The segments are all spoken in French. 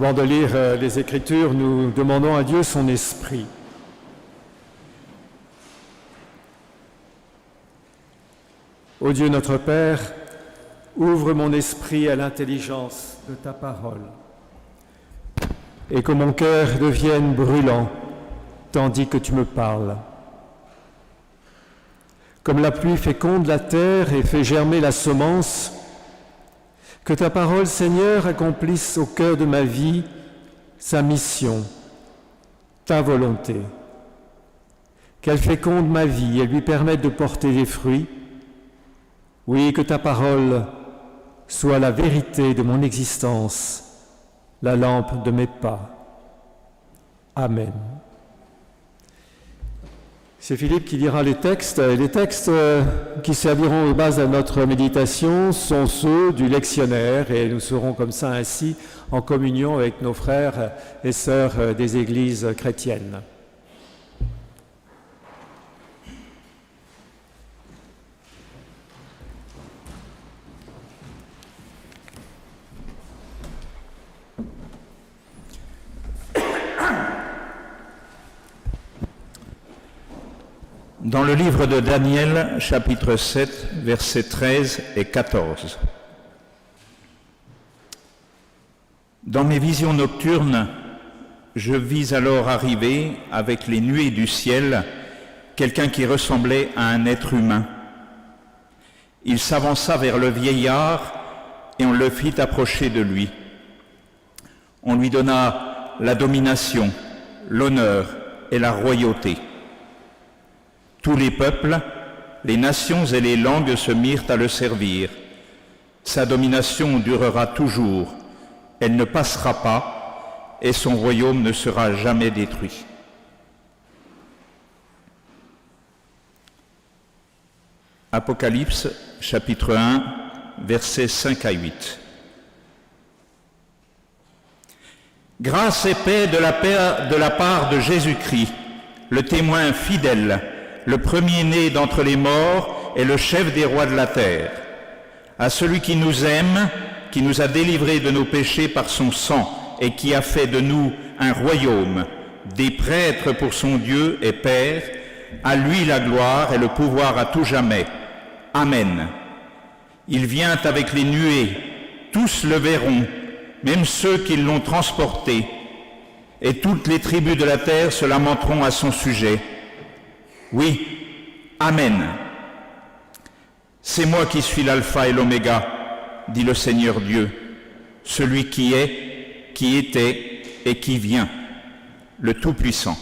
Avant de lire les Écritures, nous demandons à Dieu son esprit. Ô Dieu notre Père, ouvre mon esprit à l'intelligence de ta parole et que mon cœur devienne brûlant tandis que tu me parles. Comme la pluie féconde la terre et fait germer la semence, que ta parole, Seigneur, accomplisse au cœur de ma vie sa mission, ta volonté. Qu'elle féconde ma vie et lui permette de porter des fruits. Oui, que ta parole soit la vérité de mon existence, la lampe de mes pas. Amen. C'est Philippe qui lira les textes. Les textes qui serviront de base à notre méditation sont ceux du lectionnaire et nous serons comme ça ainsi en communion avec nos frères et sœurs des églises chrétiennes. Dans le livre de Daniel, chapitre 7, versets 13 et 14. Dans mes visions nocturnes, je vis alors arriver, avec les nuées du ciel, quelqu'un qui ressemblait à un être humain. Il s'avança vers le vieillard et on le fit approcher de lui. On lui donna la domination, l'honneur et la royauté. Tous les peuples, les nations et les langues se mirent à le servir. Sa domination durera toujours, elle ne passera pas, et son royaume ne sera jamais détruit. Apocalypse, chapitre 1, versets 5 à 8. Grâce et paix de la part de Jésus-Christ, le témoin fidèle, le premier-né d'entre les morts et le chef des rois de la terre, à celui qui nous aime, qui nous a délivrés de nos péchés par son sang et qui a fait de nous un royaume, des prêtres pour son Dieu et Père, à lui la gloire et le pouvoir à tout jamais. Amen. Il vient avec les nuées, tous le verront, même ceux qui l'ont transporté, et toutes les tribus de la terre se lamenteront à son sujet. Oui, Amen. C'est moi qui suis l'alpha et l'oméga, dit le Seigneur Dieu, celui qui est, qui était et qui vient, le Tout-Puissant.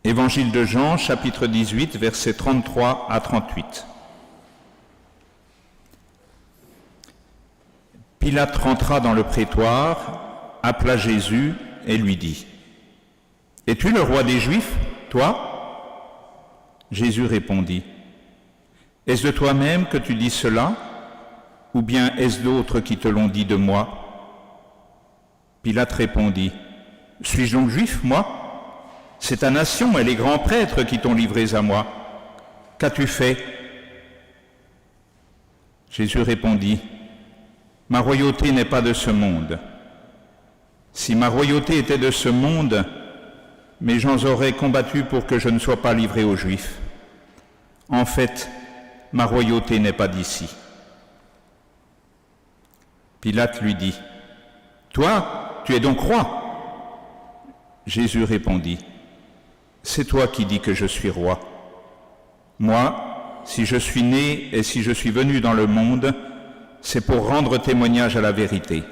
Évangile de Jean, chapitre 18, versets 33 à 38. Pilate rentra dans le prétoire, appela Jésus et lui dit : « Es-tu le roi des Juifs, toi ?» Jésus répondit : « Est-ce de toi-même que tu dis cela, ou bien est-ce d'autres qui te l'ont dit de moi ?» Pilate répondit : « Suis-je donc juif, moi ? C'est ta nation et les grands prêtres qui t'ont livré à moi. Qu'as-tu fait ?» Jésus répondit : « Ma royauté n'est pas de ce monde. Si ma royauté était de ce monde, mes gens auraient combattu pour que je ne sois pas livré aux Juifs. En fait, ma royauté n'est pas d'ici. » Pilate lui dit : « Toi, tu es donc roi ?» Jésus répondit : « C'est toi qui dis que je suis roi. Moi, si je suis né et si je suis venu dans le monde, c'est pour rendre témoignage à la vérité.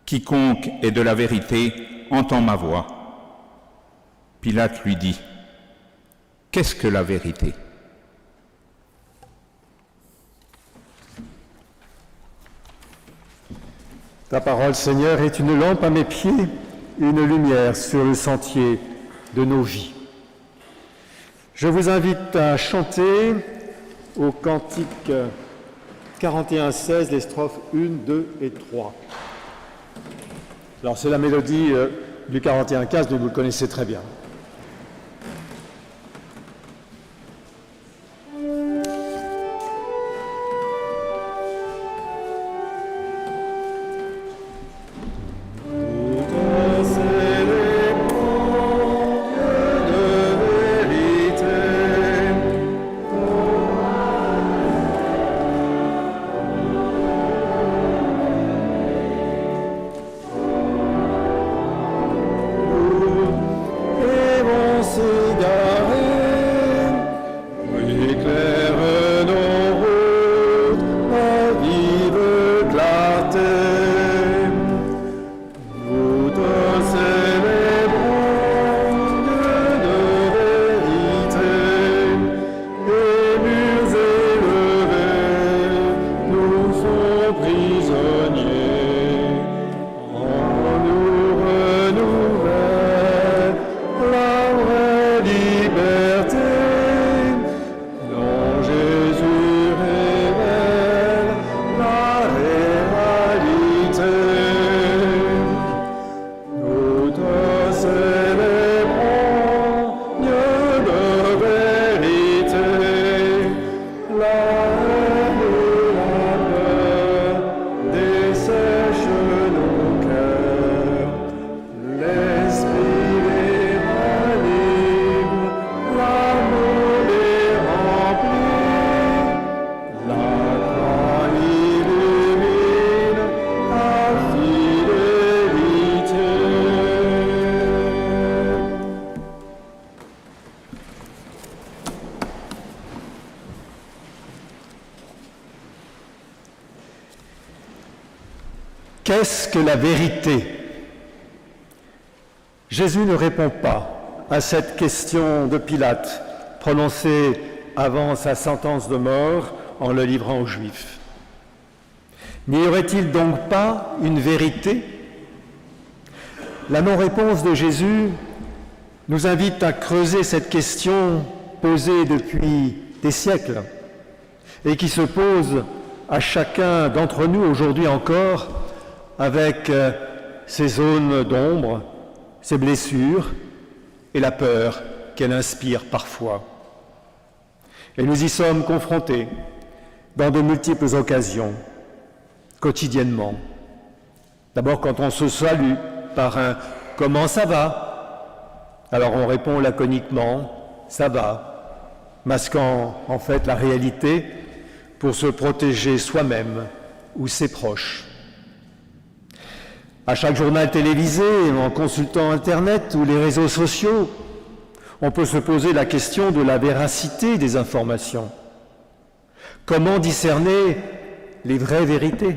Quiconque est de la vérité entend ma voix. » Pilate lui dit : « Qu'est-ce que la vérité ? » Ta parole, Seigneur, est une lampe à mes pieds, une lumière sur le sentier de nos vies. Je vous invite à chanter au cantique 41-16, les strophes 1, 2 et 3. Alors c'est la mélodie du 41-15, donc vous le connaissez très bien. Qu'est-ce que la vérité ? Jésus ne répond pas à cette question de Pilate, prononcée avant sa sentence de mort en le livrant aux Juifs. N'y aurait-il donc pas une vérité ? La non-réponse de Jésus nous invite à creuser cette question posée depuis des siècles et qui se pose à chacun d'entre nous aujourd'hui encore avec ses zones d'ombre, ses blessures et la peur qu'elle inspire parfois. Et nous y sommes confrontés dans de multiples occasions, quotidiennement. D'abord quand on se salue par un « comment ça va ?» Alors on répond laconiquement « ça va », masquant en fait la réalité pour se protéger soi-même ou ses proches. À chaque journal télévisé, en consultant Internet ou les réseaux sociaux, on peut se poser la question de la véracité des informations. Comment discerner les vraies vérités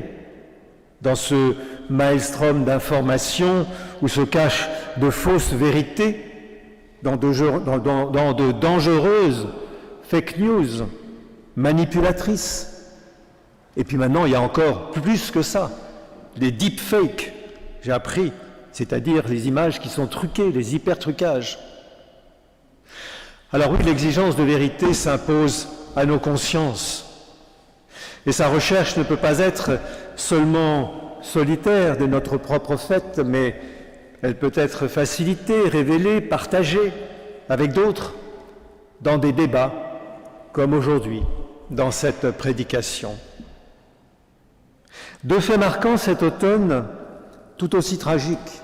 dans ce maelstrom d'informations où se cachent de fausses vérités, dans de dangereuses fake news, manipulatrices. Et puis maintenant, il y a encore plus que ça, les deepfakes, j'ai appris, c'est-à-dire les images qui sont truquées, les hyper-trucages. Alors oui, l'exigence de vérité s'impose à nos consciences. Et sa recherche ne peut pas être seulement solitaire de notre propre fait, mais elle peut être facilitée, révélée, partagée avec d'autres dans des débats, comme aujourd'hui, dans cette prédication. Deux faits marquants cet automne, tout aussi tragiques,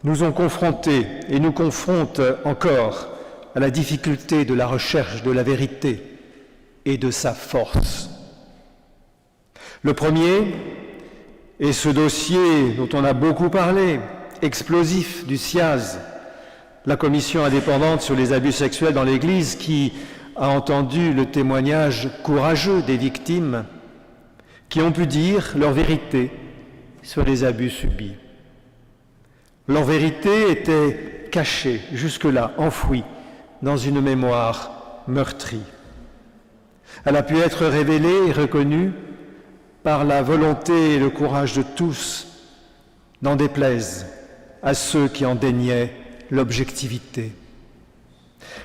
nous ont confrontés et nous confrontent encore à la difficulté de la recherche de la vérité et de sa force. Le premier est ce dossier dont on a beaucoup parlé, explosif du SIAZ, la commission indépendante sur les abus sexuels dans l'Église, qui a entendu le témoignage courageux des victimes qui ont pu dire leur vérité sur les abus subis. Leur vérité était cachée, jusque-là, enfouie, dans une mémoire meurtrie. Elle a pu être révélée et reconnue par la volonté et le courage de tous, n'en déplaise à ceux qui en déniaient l'objectivité.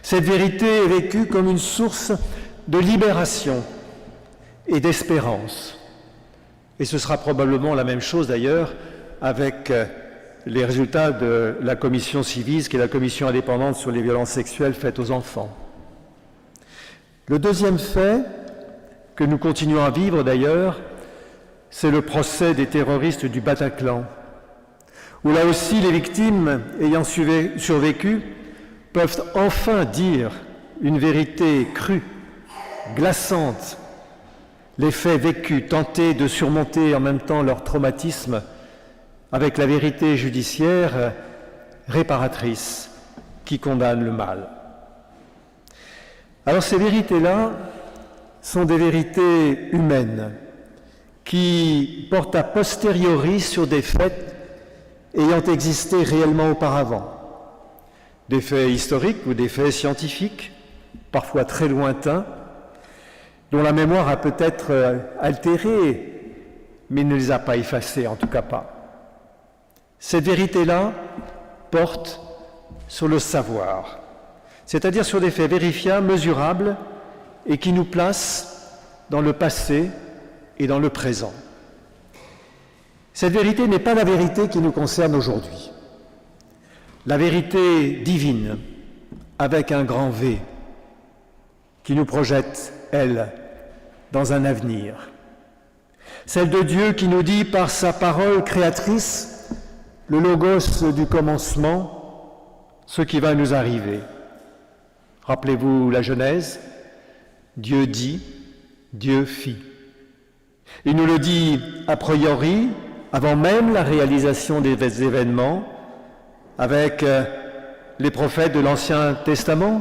Cette vérité est vécue comme une source de libération et d'espérance. Et ce sera probablement la même chose d'ailleurs avec les résultats de la commission Civis, qui est la commission indépendante sur les violences sexuelles faites aux enfants. Le deuxième fait que nous continuons à vivre d'ailleurs, c'est le procès des terroristes du Bataclan, où là aussi les victimes ayant survécu peuvent enfin dire une vérité crue, glaçante, les faits vécus, tenter de surmonter en même temps leur traumatisme avec la vérité judiciaire réparatrice qui condamne le mal. Alors ces vérités-là sont des vérités humaines qui portent a posteriori sur des faits ayant existé réellement auparavant. Des faits historiques ou des faits scientifiques, parfois très lointains, dont la mémoire a peut-être altéré, mais ne les a pas effacés, en tout cas pas. Cette vérité-là porte sur le savoir, c'est-à-dire sur des faits vérifiables, mesurables, et qui nous placent dans le passé et dans le présent. Cette vérité n'est pas la vérité qui nous concerne aujourd'hui. La vérité divine, avec un grand V, qui nous projette, elle, dans un avenir. Celle de Dieu qui nous dit par sa parole créatrice, le logos du commencement, ce qui va nous arriver. Rappelez-vous la Genèse, Dieu dit, Dieu fit. Il nous le dit a priori, avant même la réalisation des événements, avec les prophètes de l'Ancien Testament,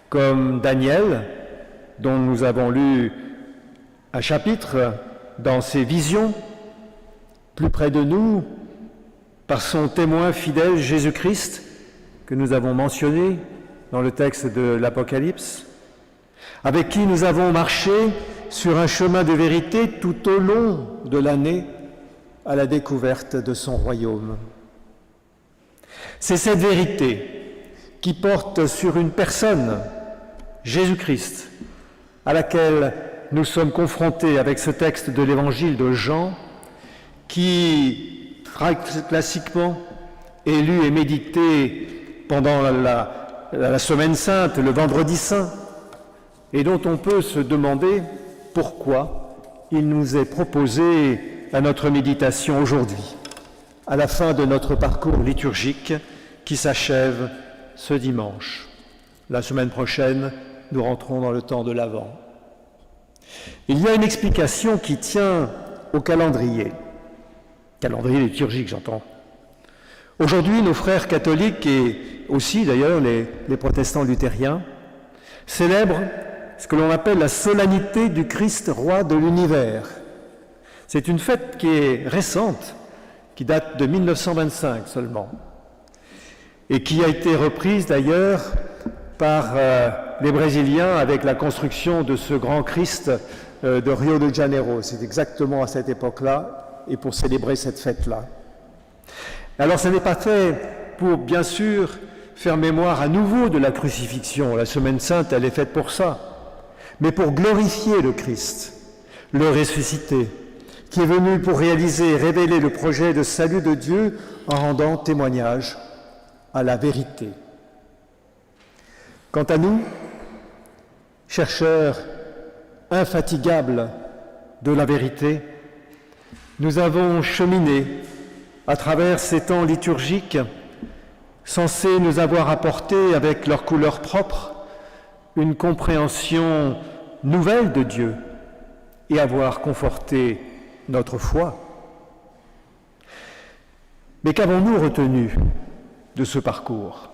comme Daniel, dont nous avons lu un chapitre dans ses visions, plus près de nous par son témoin fidèle Jésus-Christ, que nous avons mentionné dans le texte de l'Apocalypse, avec qui nous avons marché sur un chemin de vérité tout au long de l'année à la découverte de son royaume. C'est cette vérité qui porte sur une personne, Jésus-Christ, à laquelle nous sommes confrontés avec ce texte de l'évangile de Jean, qui, classiquement, est lu et médité pendant la Semaine Sainte, le Vendredi Saint, et dont on peut se demander pourquoi il nous est proposé à notre méditation aujourd'hui, à la fin de notre parcours liturgique qui s'achève ce dimanche. La semaine prochaine, nous rentrons dans le temps de l'Avent. Il y a une explication qui tient au calendrier liturgique, j'entends. Aujourd'hui, nos frères catholiques et aussi d'ailleurs les protestants luthériens célèbrent ce que l'on appelle la solennité du Christ roi de l'univers. C'est une fête qui est récente, qui date de 1925 seulement, et qui a été reprise d'ailleurs par les Brésiliens avec la construction de ce grand Christ de Rio de Janeiro. C'est exactement à cette époque-là et pour célébrer cette fête-là. Alors, ce n'est pas fait pour, bien sûr, faire mémoire à nouveau de la crucifixion. La Semaine Sainte, elle est faite pour ça, mais pour glorifier le Christ, le ressuscité, qui est venu pour réaliser et révéler le projet de salut de Dieu en rendant témoignage à la vérité. Quant à nous, chercheurs infatigables de la vérité, nous avons cheminé à travers ces temps liturgiques censés nous avoir apporté, avec leurs couleurs propres, une compréhension nouvelle de Dieu et avoir conforté notre foi. Mais qu'avons-nous retenu de ce parcours?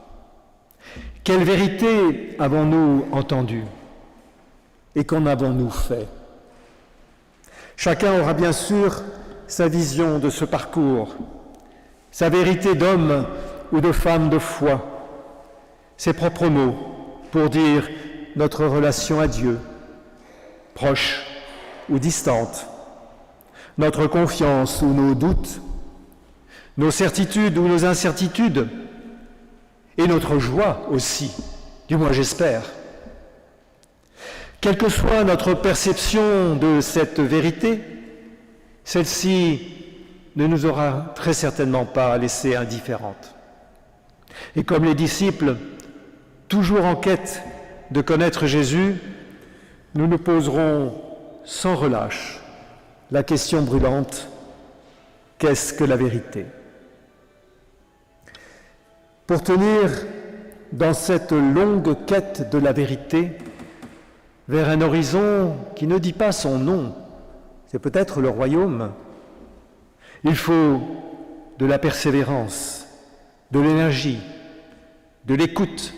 Quelle vérité avons-nous entendue? Et qu'en avons-nous fait? Chacun aura bien sûr sa vision de ce parcours, sa vérité d'homme ou de femme de foi, ses propres mots pour dire notre relation à Dieu, proche ou distante, notre confiance ou nos doutes, nos certitudes ou nos incertitudes, et notre joie aussi, du moins j'espère. Quelle que soit notre perception de cette vérité, celle-ci ne nous aura très certainement pas laissés indifférentes. Et comme les disciples, toujours en quête de connaître Jésus, nous nous poserons sans relâche la question brûlante: qu'est-ce que la vérité? Pour tenir dans cette longue quête de la vérité vers un horizon qui ne dit pas son nom, c'est peut-être le royaume, il faut de la persévérance, de l'énergie, de l'écoute,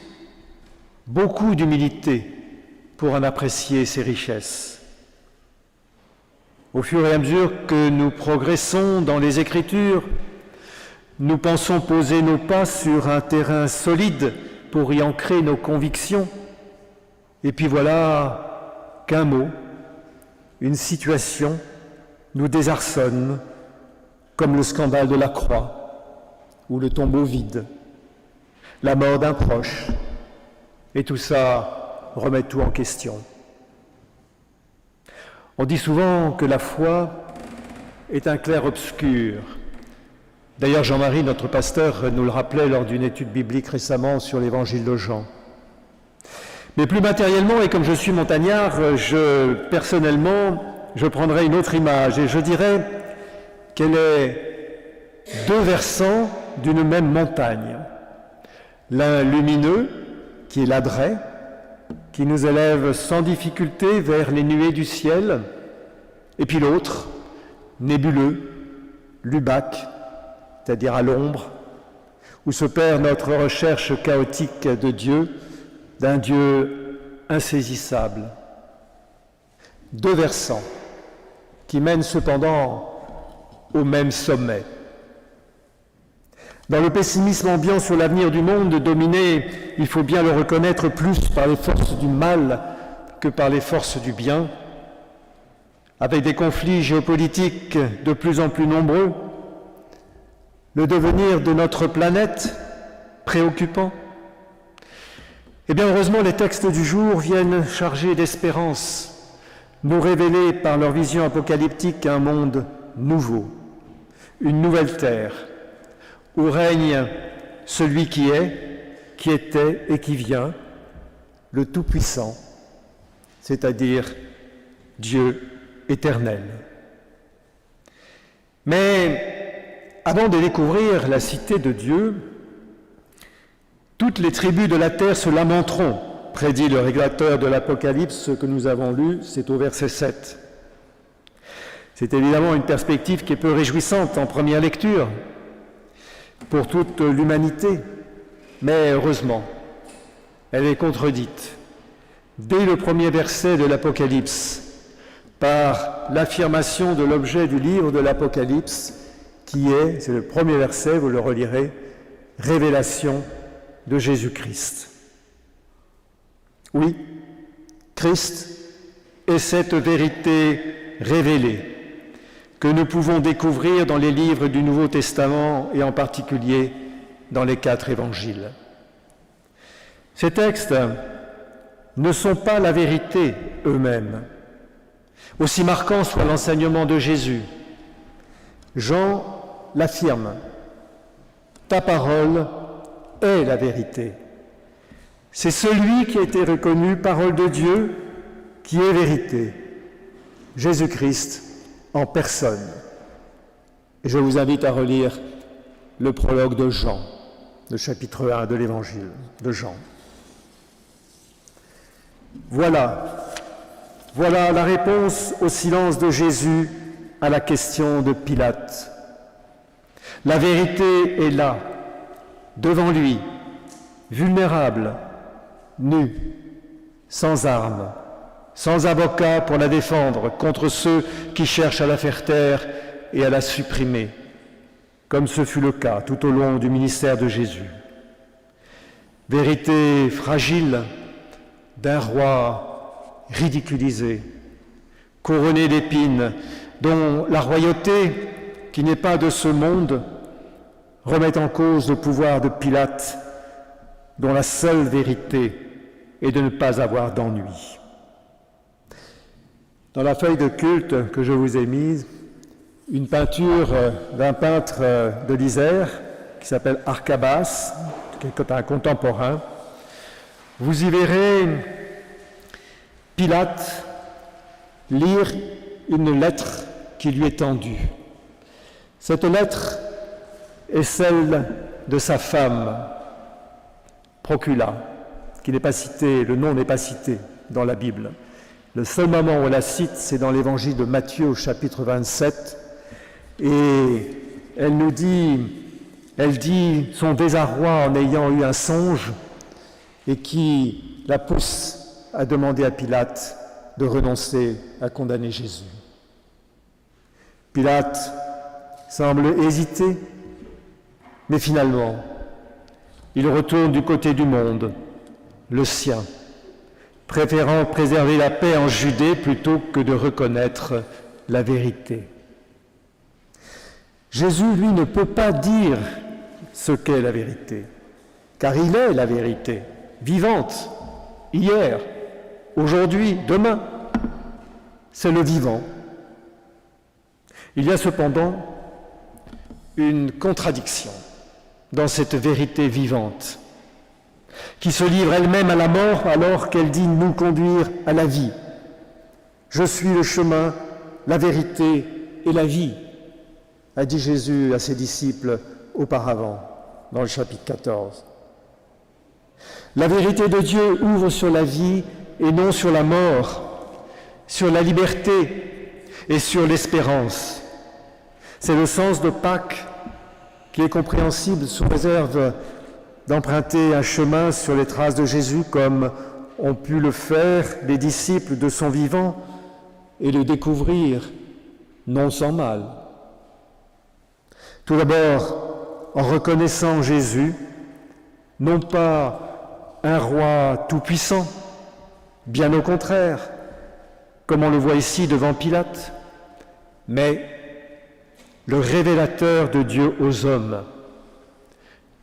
beaucoup d'humilité pour en apprécier ses richesses. Au fur et à mesure que nous progressons dans les Écritures, nous pensons poser nos pas sur un terrain solide pour y ancrer nos convictions. Et puis voilà qu'un mot, une situation, nous désarçonne, comme le scandale de la croix ou le tombeau vide, la mort d'un proche. Et tout ça remet tout en question. On dit souvent que la foi est un clair-obscur. D'ailleurs, Jean-Marie, notre pasteur, nous le rappelait lors d'une étude biblique récemment sur l'évangile de Jean. Mais plus matériellement, et comme je suis montagnard, personnellement, je prendrais une autre image et je dirais qu'elle est deux versants d'une même montagne. L'un lumineux, qui est l'Adret, qui nous élève sans difficulté vers les nuées du ciel, et puis l'autre, nébuleux, l'Ubac, c'est-à-dire à l'ombre, où se perd notre recherche chaotique de Dieu, d'un Dieu insaisissable. Deux versants qui mènent cependant au même sommet. Dans le pessimisme ambiant sur l'avenir du monde, dominé, il faut bien le reconnaître, plus par les forces du mal que par les forces du bien, avec des conflits géopolitiques de plus en plus nombreux, le devenir de notre planète préoccupant. Eh bien, heureusement, les textes du jour viennent chargés d'espérance, nous révéler par leur vision apocalyptique un monde nouveau, une nouvelle terre, où règne celui qui est, qui était et qui vient, le Tout-Puissant, c'est-à-dire Dieu éternel. Mais avant de découvrir la cité de Dieu, toutes les tribus de la terre se lamenteront, prédit le régulateur de l'Apocalypse que nous avons lu, c'est au verset 7. C'est évidemment une perspective qui est peu réjouissante en première lecture pour toute l'humanité, mais heureusement, elle est contredite dès le premier verset de l'Apocalypse par l'affirmation de l'objet du livre de l'Apocalypse qui est, c'est le premier verset, vous le relirez, révélation de Jésus-Christ. Oui, Christ est cette vérité révélée que nous pouvons découvrir dans les livres du Nouveau Testament et en particulier dans les 4 évangiles. Ces textes ne sont pas la vérité eux-mêmes, aussi marquant soit l'enseignement de Jésus. Jean l'affirme, « Ta parole est la vérité ». C'est celui qui a été reconnu parole de Dieu qui est vérité, Jésus-Christ en personne. Et je vous invite à relire le prologue de Jean, le chapitre 1 de l'évangile de Jean. Voilà la réponse au silence de Jésus à la question de Pilate. La vérité est là, devant lui, vulnérable, nue, sans armes, sans avocat pour la défendre contre ceux qui cherchent à la faire taire et à la supprimer, comme ce fut le cas tout au long du ministère de Jésus. Vérité fragile d'un roi ridiculisé, couronné d'épines, dont la royauté, qui n'est pas de ce monde, remet en cause le pouvoir de Pilate, dont la seule vérité est de ne pas avoir d'ennui. Dans la feuille de culte que je vous ai mise, une peinture d'un peintre de l'Isère qui s'appelle Arcabas, qui est un contemporain. Vous y verrez Pilate lire une lettre qui lui est tendue. Cette lettre est celle de sa femme, Procula, qui n'est pas citée, le nom n'est pas cité dans la Bible. Le seul moment où on la cite, c'est dans l'évangile de Matthieu au chapitre 27, et elle dit son désarroi en ayant eu un songe et qui la pousse à demander à Pilate de renoncer à condamner Jésus. Pilate semble hésiter, mais finalement, il retourne du côté du monde, le sien, préférant préserver la paix en Judée plutôt que de reconnaître la vérité. Jésus, lui, ne peut pas dire ce qu'est la vérité, car il est la vérité, vivante, hier, aujourd'hui, demain. C'est le vivant. Il y a cependant une contradiction dans cette vérité vivante, qui se livre elle-même à la mort alors qu'elle dit nous conduire à la vie. Je suis le chemin, la vérité et la vie, a dit Jésus à ses disciples auparavant, dans le chapitre 14. La vérité de Dieu ouvre sur la vie et non sur la mort, sur la liberté et sur l'espérance. C'est le sens de Pâques qui est compréhensible sous réserve d'emprunter un chemin sur les traces de Jésus comme ont pu le faire les disciples de son vivant et le découvrir non sans mal. Tout d'abord, en reconnaissant Jésus, non pas un roi tout-puissant, bien au contraire, comme on le voit ici devant Pilate, mais le révélateur de Dieu aux hommes.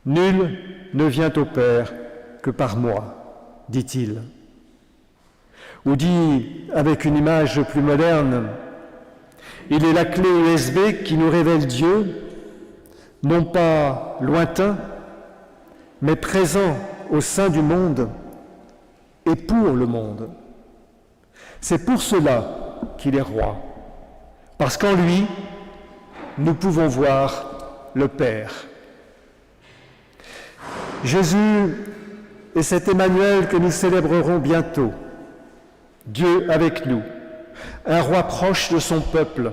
Nul ne vient au Père que par moi, dit-il. Ou dit avec une image plus moderne, il est la clé USB qui nous révèle Dieu, non pas lointain, mais présent au sein du monde et pour le monde. C'est pour cela qu'il est roi, parce qu'en lui, nous pouvons voir le Père. Jésus est cet Emmanuel que nous célébrerons bientôt, Dieu avec nous, un roi proche de son peuple,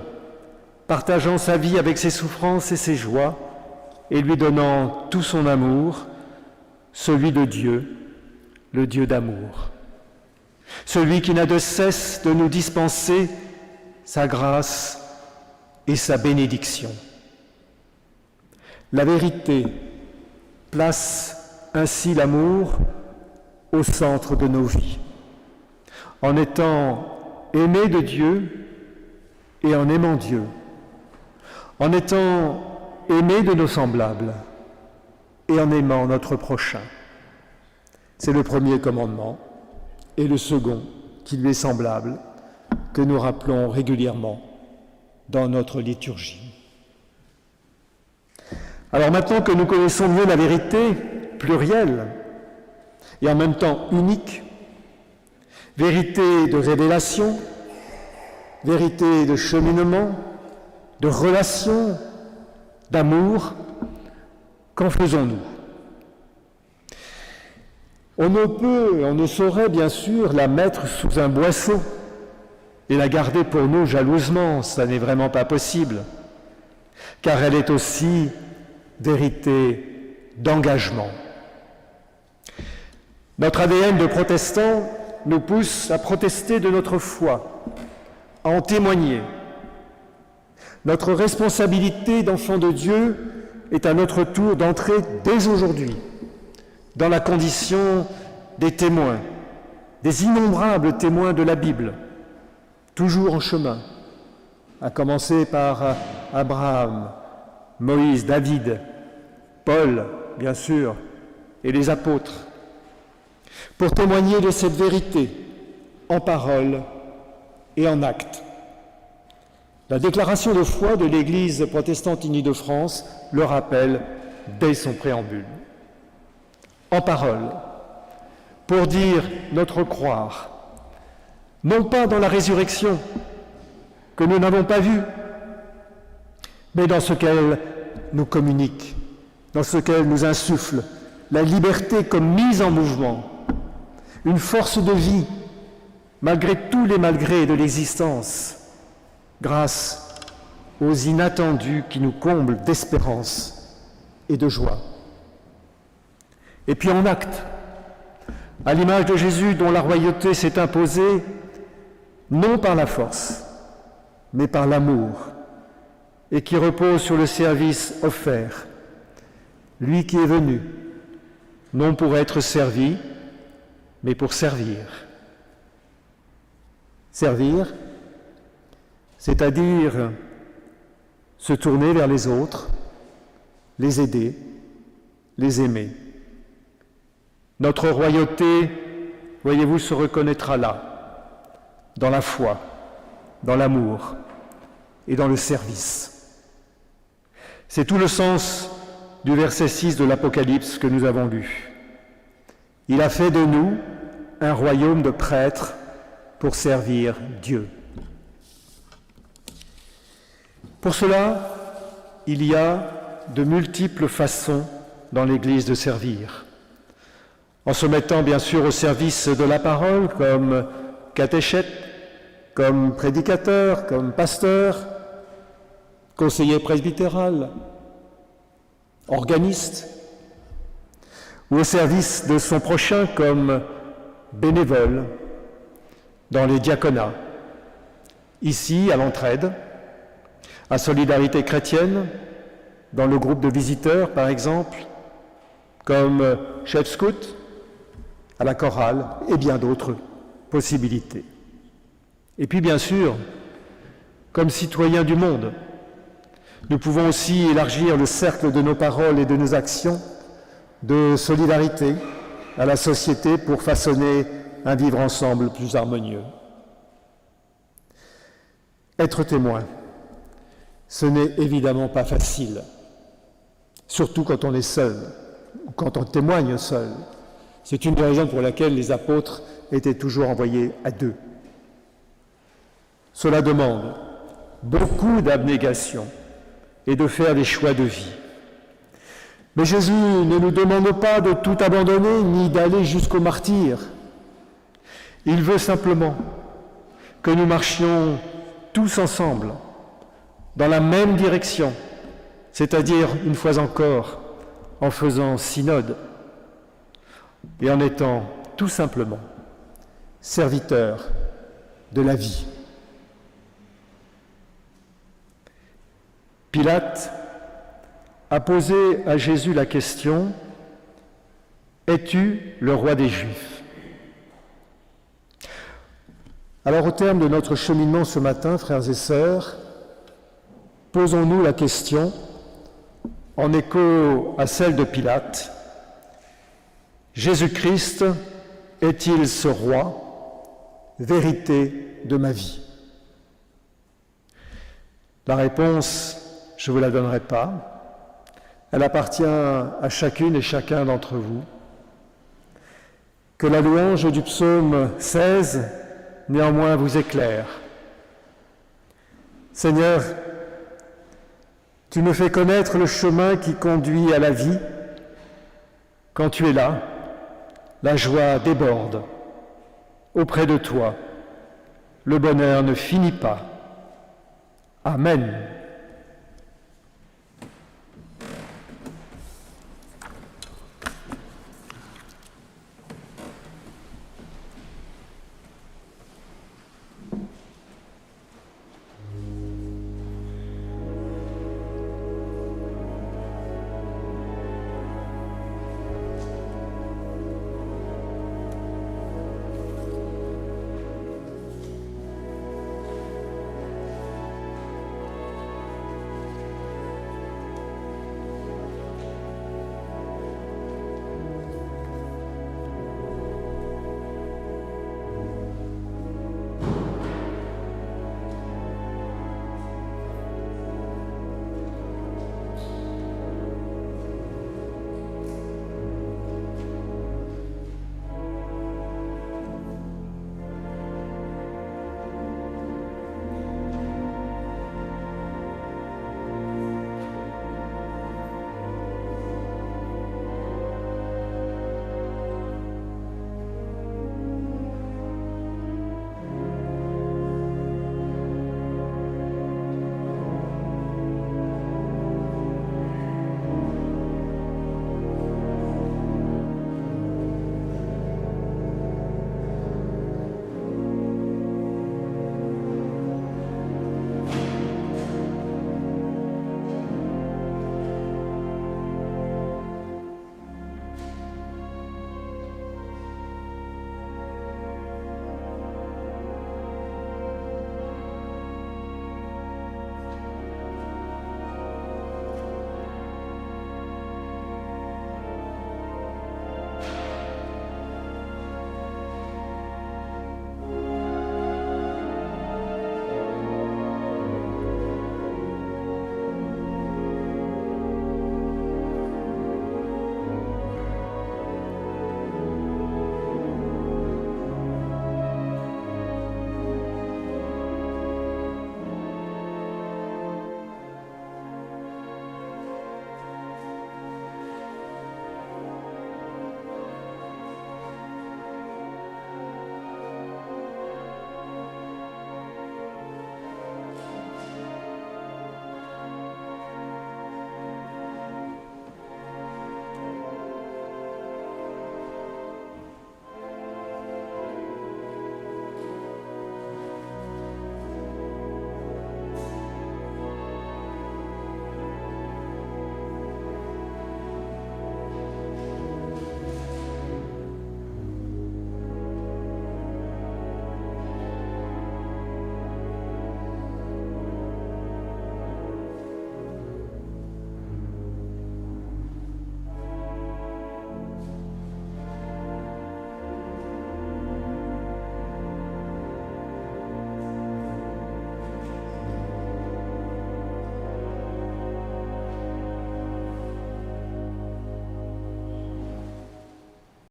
partageant sa vie avec ses souffrances et ses joies, et lui donnant tout son amour, celui de Dieu, le Dieu d'amour. Celui qui n'a de cesse de nous dispenser sa grâce et sa bénédiction. La vérité place ainsi l'amour au centre de nos vies, en étant aimé de Dieu et en aimant Dieu, en étant aimé de nos semblables et en aimant notre prochain. C'est le premier commandement et le second qui lui est semblable, que nous rappelons régulièrement dans notre liturgie. Alors maintenant que nous connaissons mieux la vérité plurielle et en même temps unique, vérité de révélation, vérité de cheminement, de relation, d'amour, qu'en faisons-nous ? On ne peut, on ne saurait bien sûr la mettre sous un boisseau et la garder pour nous jalousement, ça n'est vraiment pas possible, car elle est aussi vérité d'engagement. Notre ADN de protestant nous pousse à protester de notre foi, à en témoigner. Notre responsabilité d'enfant de Dieu est à notre tour d'entrer dès aujourd'hui dans la condition des témoins, des innombrables témoins de la Bible, toujours en chemin, à commencer par Abraham, Moïse, David, Paul, bien sûr, et les apôtres, pour témoigner de cette vérité en parole et en acte. La déclaration de foi de l'Église protestante unie de France le rappelle dès son préambule. En parole, pour dire notre croire, non pas dans la résurrection que nous n'avons pas vue, mais dans ce qu'elle nous communique, dans ce qu'elle nous insuffle, la liberté comme mise en mouvement, une force de vie, malgré tous les malgrés de l'existence, grâce aux inattendus qui nous comblent d'espérance et de joie. Et puis en acte, à l'image de Jésus dont la royauté s'est imposée, non par la force, mais par l'amour, et qui repose sur le service offert, lui qui est venu, non pour être servi, mais pour servir. Servir, c'est-à-dire se tourner vers les autres, les aider, les aimer. Notre royauté, voyez-vous, se reconnaîtra là, dans la foi, dans l'amour et dans le service. C'est tout le sens du verset 6 de l'Apocalypse que nous avons lu. Il a fait de nous un royaume de prêtres pour servir Dieu. Pour cela, il y a de multiples façons dans l'Église de servir. En se mettant bien sûr au service de la parole comme catéchète, comme prédicateur, comme pasteur, conseiller presbytéral, organiste, ou au service de son prochain comme bénévole dans les diaconats, ici à l'Entraide, à Solidarité chrétienne, dans le groupe de visiteurs, par exemple, comme chef scout, à la chorale, et bien d'autres possibilités. Et puis, bien sûr, comme citoyens du monde, nous pouvons aussi élargir le cercle de nos paroles et de nos actions de solidarité à la société pour façonner un vivre ensemble plus harmonieux. Être témoin, ce n'est évidemment pas facile, surtout quand on est seul, ou quand on témoigne seul. C'est une des raisons pour laquelle les apôtres étaient toujours envoyés à deux. Cela demande beaucoup d'abnégation et de faire des choix de vie. Mais Jésus ne nous demande pas de tout abandonner ni d'aller jusqu'au martyre. Il veut simplement que nous marchions tous ensemble dans la même direction, c'est-à-dire, une fois encore, en faisant synode et en étant tout simplement serviteurs de la vie. Pilate a posé à Jésus la question « Es-tu le roi des Juifs ?» Alors, au terme de notre cheminement ce matin, frères et sœurs, posons-nous la question, en écho à celle de Pilate, « Jésus-Christ est-il ce roi, vérité de ma vie ?» La réponse, je ne vous la donnerai pas. Elle appartient à chacune et chacun d'entre vous. Que la louange du psaume 16, néanmoins, vous éclaire. Seigneur, tu me fais connaître le chemin qui conduit à la vie. Quand tu es là, la joie déborde. Auprès de toi, le bonheur ne finit pas. Amen.